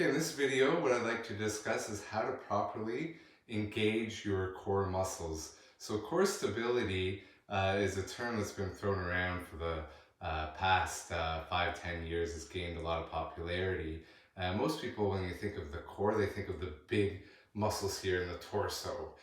Okay, in this video, what I'd like to discuss is how to properly engage your core muscles. So core stability is a term that's been thrown around for the past 5-10 years. It's gained a lot of popularity. Most people, when you think of the core, they think of the big muscles here in the torso,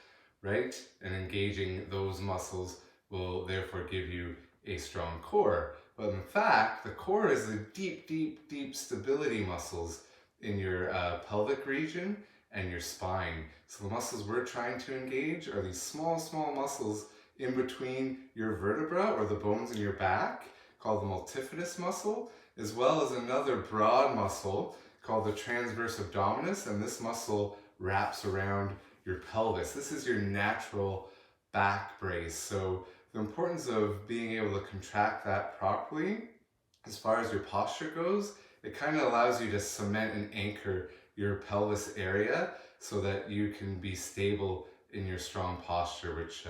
right? And engaging those muscles will therefore give you a strong core. But in fact, the core is the deep stability muscles in your pelvic region and your spine. So the muscles we're trying to engage are these small muscles in between your vertebra or the bones in your back called the multifidus muscle, as well as another broad muscle called the transverse abdominis, and this muscle wraps around your pelvis. This is your natural back brace. So the importance of being able to contract that properly as far as your posture goes, it kind of allows you to cement and anchor your pelvis area so that you can be stable in your strong posture, which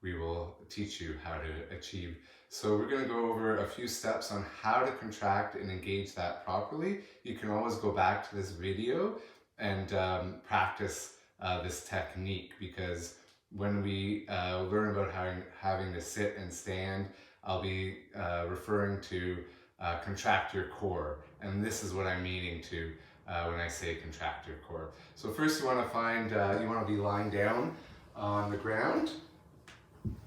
we will teach you how to achieve. So we're going to go over a few steps on how to contract and engage that properly. You can always go back to this video and practice this technique, because when we learn about having to sit and stand, I'll be referring to contract your core, and this is what I'm meaning to when I say contract your core. So first you want to be lying down on the ground.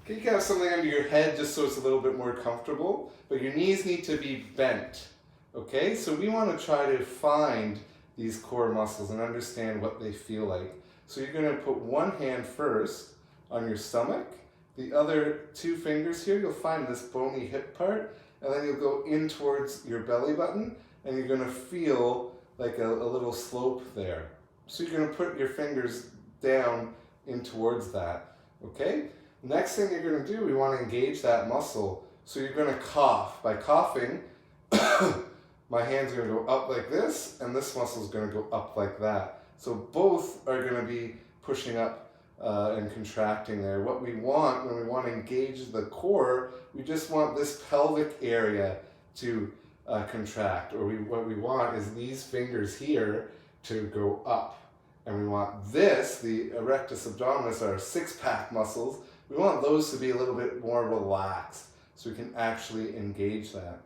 Okay, you can have something under your head just so it's a little bit more comfortable, but your knees need to be bent. Okay, so we want to try to find these core muscles and understand what they feel like. So you're going to put one hand first on your stomach, the other two fingers here, you'll find this bony hip part, and then you'll go in towards your belly button, and you're going to feel like a little slope there. So you're going to put your fingers down in towards that, okay? Next thing you're going to do, we want to engage that muscle. So you're going to cough. By coughing, my hand's going to go up like this, and this muscle is going to go up like that. So both are going to be pushing up and contracting there. What we want when we want to engage the core, we just want this pelvic area to contract, or what we want is these fingers here to go up, and we want this, the erectus abdominis, our six-pack muscles, we want those to be a little bit more relaxed so we can actually engage that.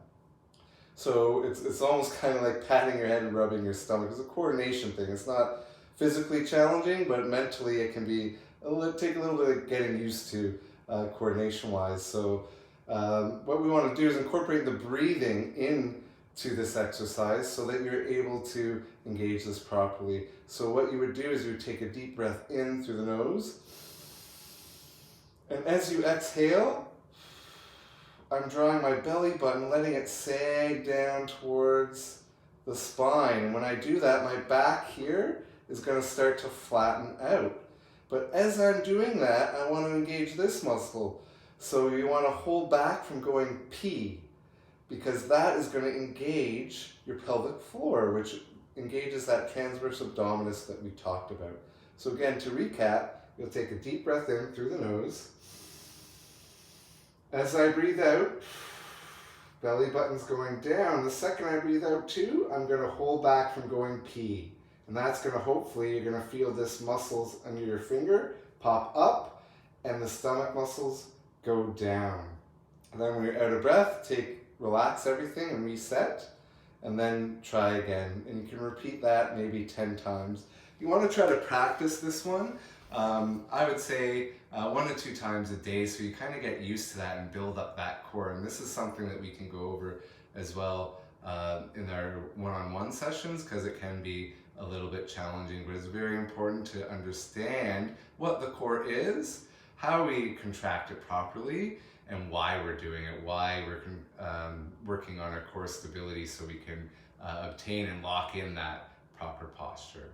So it's almost kind of like patting your head and rubbing your stomach. It's a coordination thing. It's not physically challenging, but mentally it can be take a little bit of getting used to coordination-wise. So what we want to do is incorporate the breathing into this exercise so that you're able to engage this properly. So what you would do is you would take a deep breath in through the nose, and as you exhale, I'm drawing my belly button, letting it sag down towards the spine. And when I do that, my back here is going to start to flatten out. But as I'm doing that, I want to engage this muscle. So you want to hold back from going P, because that is going to engage your pelvic floor, which engages that transverse abdominis that we talked about. So again, to recap, you'll take a deep breath in through the nose. As I breathe out, belly button's going down. The second I breathe out too, I'm going to hold back from going P. And that's going to, hopefully, you're going to feel this muscles under your finger pop up and the stomach muscles go down. And then when you're out of breath, relax everything and reset, and then try again. And you can repeat that maybe 10 times. You want to try to practice this one, I would say 1 to 2 times a day, so you kind of get used to that and build up that core. And this is something that we can go over as well in our one-on-one sessions, because it can be a little bit challenging, but it's very important to understand what the core is, how we contract it properly, and why we're doing it, why we're working on our core stability so we can obtain and lock in that proper posture.